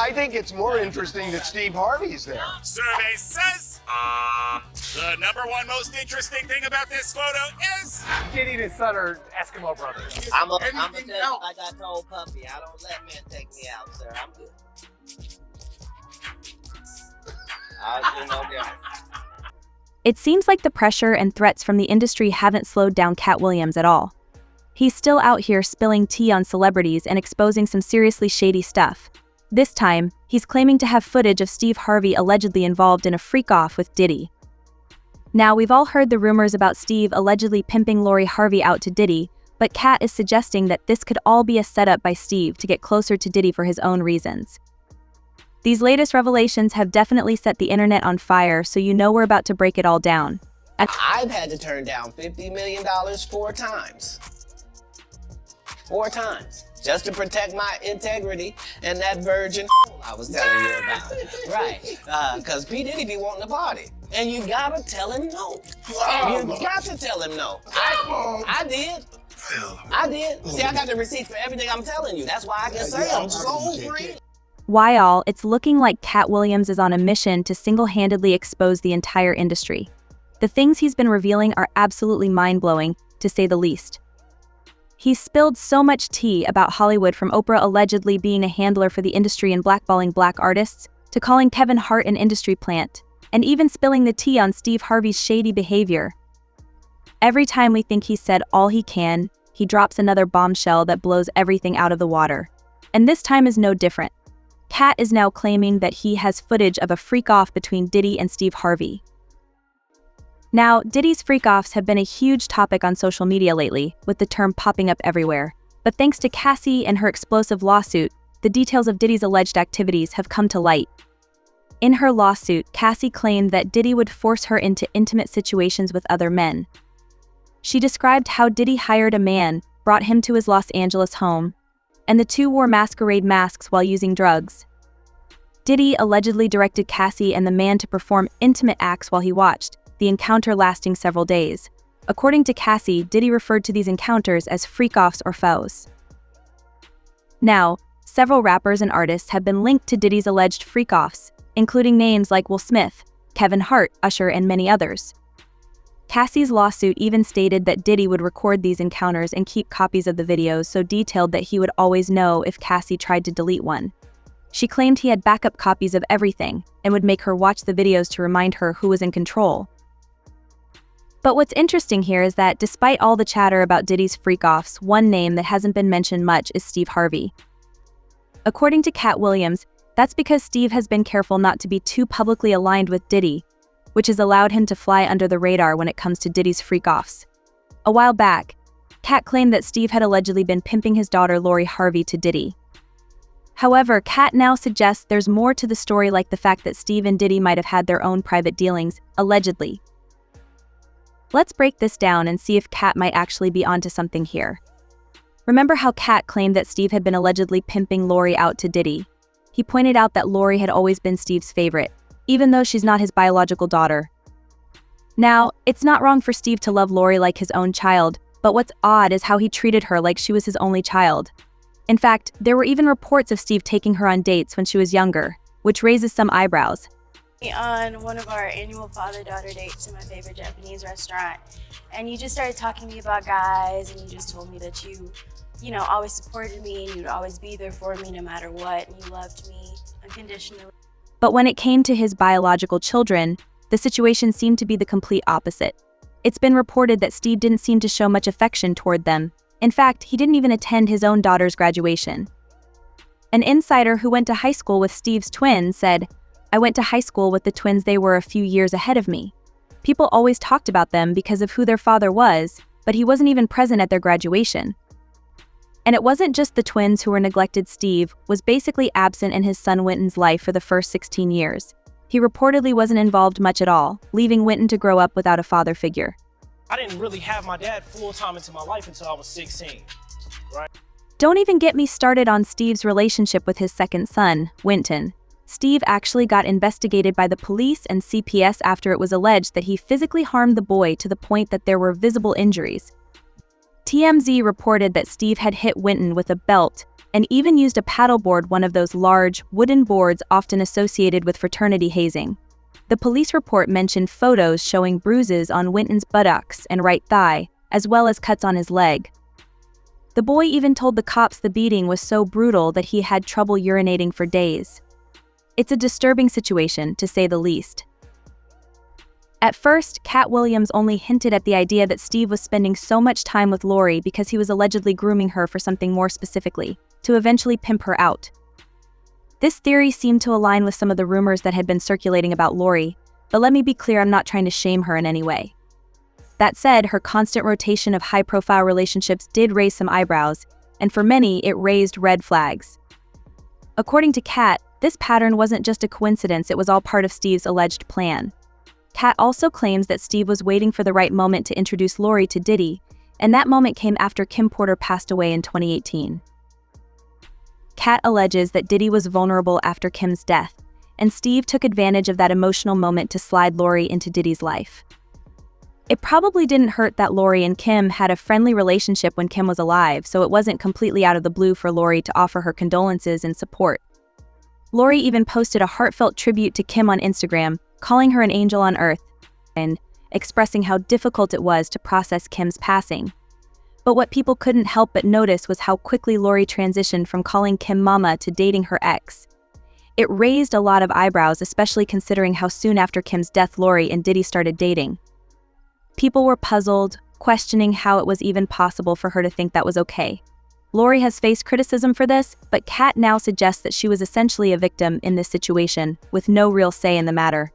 I think it's more interesting that Steve Harvey's there. Survey says the #1 most interesting thing about this photo is Diddy and his son are Eskimo brothers. I'm a like I told Puppy, I don't let men take me out, sir. I'm good. I'll do no different. It seems like the pressure and threats from the industry haven't slowed down Katt Williams at all. He's still out here spilling tea on celebrities and exposing some seriously shady stuff. This time, he's claiming to have footage of Steve Harvey allegedly involved in a freak-off with Diddy. Now, we've all heard the rumors about Steve allegedly pimping Lori Harvey out to Diddy, but Katt is suggesting that this could all be a setup by Steve to get closer to Diddy for his own reasons. These latest revelations have definitely set the internet on fire, so you know we're about to break it all down. I've had to turn down $50 million 4 times. 4 times. Just to protect my integrity and that virgin I was telling you about. Right. Because P. Diddy be wanting to party. And you gotta tell him no. You got to tell him no. I did. I did. See, I got the receipts for everything I'm telling you. That's why I can say I'm so free. Why all, it's looking like Katt Williams is on a mission to single-handedly expose the entire industry. The things he's been revealing are absolutely mind-blowing, to say the least. He's spilled so much tea about Hollywood, from Oprah allegedly being a handler for the industry and blackballing black artists, to calling Kevin Hart an industry plant, and even spilling the tea on Steve Harvey's shady behavior. Every time we think he's said all he can, he drops another bombshell that blows everything out of the water. And this time is no different. Katt is now claiming that he has footage of a freak-off between Diddy and Steve Harvey. Now, Diddy's freak-offs have been a huge topic on social media lately, with the term popping up everywhere. But thanks to Cassie and her explosive lawsuit, the details of Diddy's alleged activities have come to light. In her lawsuit, Cassie claimed that Diddy would force her into intimate situations with other men. She described how Diddy hired a man, brought him to his Los Angeles home, and the two wore masquerade masks while using drugs. Diddy allegedly directed Cassie and the man to perform intimate acts while he watched, the encounter lasting several days. According to Cassie, Diddy referred to these encounters as freak-offs or foes. Now, several rappers and artists have been linked to Diddy's alleged freak-offs, including names like Will Smith, Kevin Hart, Usher, and many others. Cassie's lawsuit even stated that Diddy would record these encounters and keep copies of the videos so detailed that he would always know if Cassie tried to delete one. She claimed he had backup copies of everything and would make her watch the videos to remind her who was in control. But what's interesting here is that despite all the chatter about Diddy's freak-offs, one name that hasn't been mentioned much is Steve Harvey. According to Katt Williams, that's because Steve has been careful not to be too publicly aligned with Diddy, which has allowed him to fly under the radar when it comes to Diddy's freak-offs. A while back, Katt claimed that Steve had allegedly been pimping his daughter Lori Harvey to Diddy. However, Katt now suggests there's more to the story, like the fact that Steve and Diddy might have had their own private dealings, allegedly. Let's break this down and see if Katt might actually be onto something here. Remember how Katt claimed that Steve had been allegedly pimping Lori out to Diddy? He pointed out that Lori had always been Steve's favorite, even though she's not his biological daughter. Now, it's not wrong for Steve to love Lori like his own child, but what's odd is how he treated her like she was his only child. In fact, there were even reports of Steve taking her on dates when she was younger, which raises some eyebrows. On one of our annual father-daughter dates in my favorite Japanese restaurant, and you just started talking to me about guys, and you just told me that you know, always supported me and you'd always be there for me no matter what, and you loved me unconditionally. But when it came to his biological children, the situation seemed to be the complete opposite. It's been reported that Steve didn't seem to show much affection toward them. In fact, he didn't even attend his own daughter's graduation. An insider who went to high school with Steve's twins said, "I went to high school with the twins. They were a few years ahead of me. People always talked about them because of who their father was, but he wasn't even present at their graduation." And it wasn't just the twins who were neglected. Steve was basically absent in his son Winton's life for the first 16 years. He reportedly wasn't involved much at all, leaving Winton to grow up without a father figure. I didn't really have my dad full-time into my life until I was 16, right? Don't even get me started on Steve's relationship with his second son, Winton. Steve actually got investigated by the police and CPS after it was alleged that he physically harmed the boy to the point that there were visible injuries. TMZ reported that Steve had hit Winton with a belt, and even used a paddleboard, one of those large, wooden boards often associated with fraternity hazing. The police report mentioned photos showing bruises on Winton's buttocks and right thigh, as well as cuts on his leg. The boy even told the cops the beating was so brutal that he had trouble urinating for days. It's a disturbing situation, to say the least. At first, Katt Williams only hinted at the idea that Steve was spending so much time with Lori because he was allegedly grooming her for something more specifically, to eventually pimp her out. This theory seemed to align with some of the rumors that had been circulating about Lori, but let me be clear, I'm not trying to shame her in any way. That said, her constant rotation of high-profile relationships did raise some eyebrows, and for many, it raised red flags. According to Katt, this pattern wasn't just a coincidence, it was all part of Steve's alleged plan. Katt also claims that Steve was waiting for the right moment to introduce Lori to Diddy, and that moment came after Kim Porter passed away in 2018. Katt alleges that Diddy was vulnerable after Kim's death, and Steve took advantage of that emotional moment to slide Lori into Diddy's life. It probably didn't hurt that Lori and Kim had a friendly relationship when Kim was alive, so it wasn't completely out of the blue for Lori to offer her condolences and support. Lori even posted a heartfelt tribute to Kim on Instagram, calling her an angel on earth, and expressing how difficult it was to process Kim's passing. But what people couldn't help but notice was how quickly Lori transitioned from calling Kim mama to dating her ex. It raised a lot of eyebrows, especially considering how soon after Kim's death Lori and Diddy started dating. People were puzzled, questioning how it was even possible for her to think that was okay. Lori has faced criticism for this, but Katt now suggests that she was essentially a victim in this situation, with no real say in the matter.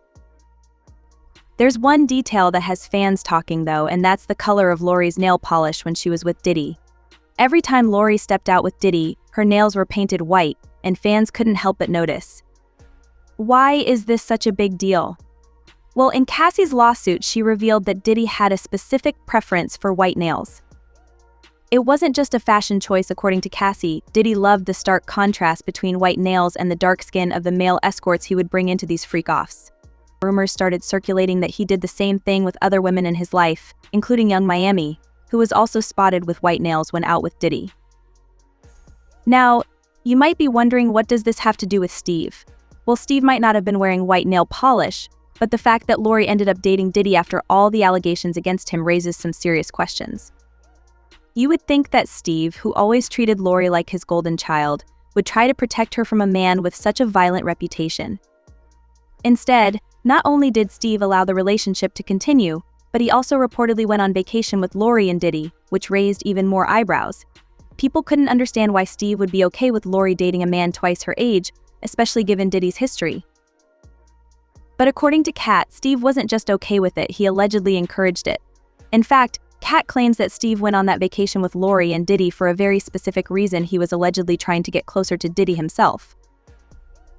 There's one detail that has fans talking though, and that's the color of Lori's nail polish when she was with Diddy. Every time Lori stepped out with Diddy, her nails were painted white, and fans couldn't help but notice. Why is this such a big deal? Well, in Cassie's lawsuit, she revealed that Diddy had a specific preference for white nails. It wasn't just a fashion choice, according to Cassie. Diddy loved the stark contrast between white nails and the dark skin of the male escorts he would bring into these freak-offs. Rumors started circulating that he did the same thing with other women in his life, including young Miami, who was also spotted with white nails when out with Diddy. Now, you might be wondering, what does this have to do with Steve? Well, Steve might not have been wearing white nail polish, but the fact that Lori ended up dating Diddy after all the allegations against him raises some serious questions. You would think that Steve, who always treated Lori like his golden child, would try to protect her from a man with such a violent reputation. Instead, not only did Steve allow the relationship to continue, but he also reportedly went on vacation with Lori and Diddy, which raised even more eyebrows. People couldn't understand why Steve would be okay with Lori dating a man twice her age, especially given Diddy's history. But according to Katt, Steve wasn't just okay with it, he allegedly encouraged it. In fact, Katt claims that Steve went on that vacation with Lori and Diddy for a very specific reason. He was allegedly trying to get closer to Diddy himself.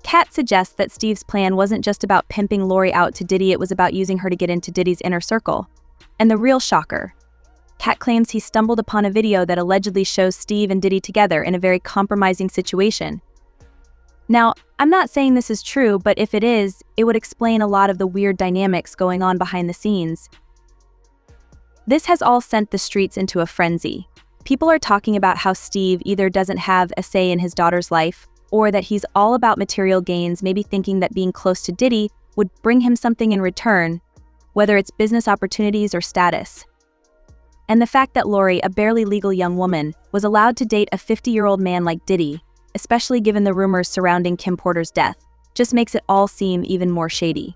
Katt suggests that Steve's plan wasn't just about pimping Lori out to Diddy, it was about using her to get into Diddy's inner circle. And the real shocker, Katt claims he stumbled upon a video that allegedly shows Steve and Diddy together in a very compromising situation. Now, I'm not saying this is true, but if it is, it would explain a lot of the weird dynamics going on behind the scenes. This has all sent the streets into a frenzy. People are talking about how Steve either doesn't have a say in his daughter's life, or that he's all about material gains, maybe thinking that being close to Diddy would bring him something in return, whether it's business opportunities or status. And the fact that Lori, a barely legal young woman, was allowed to date a 50-year-old man like Diddy, especially given the rumors surrounding Kim Porter's death, just makes it all seem even more shady.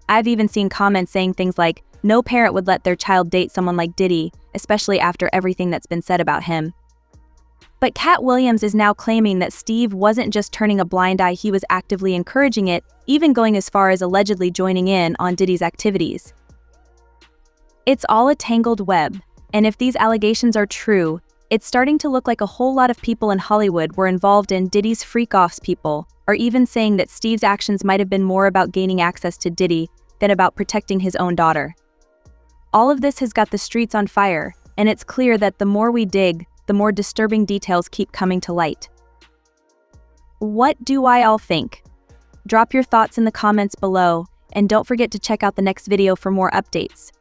I've even seen comments saying things like, no parent would let their child date someone like Diddy, especially after everything that's been said about him. But Katt Williams is now claiming that Steve wasn't just turning a blind eye, he was actively encouraging it, even going as far as allegedly joining in on Diddy's activities. It's all a tangled web, and if these allegations are true, it's starting to look like a whole lot of people in Hollywood were involved in Diddy's freak-offs. People are even saying that Steve's actions might have been more about gaining access to Diddy than about protecting his own daughter. All of this has got the streets on fire, and it's clear that the more we dig, the more disturbing details keep coming to light. What do I all think? Drop your thoughts in the comments below, and don't forget to check out the next video for more updates.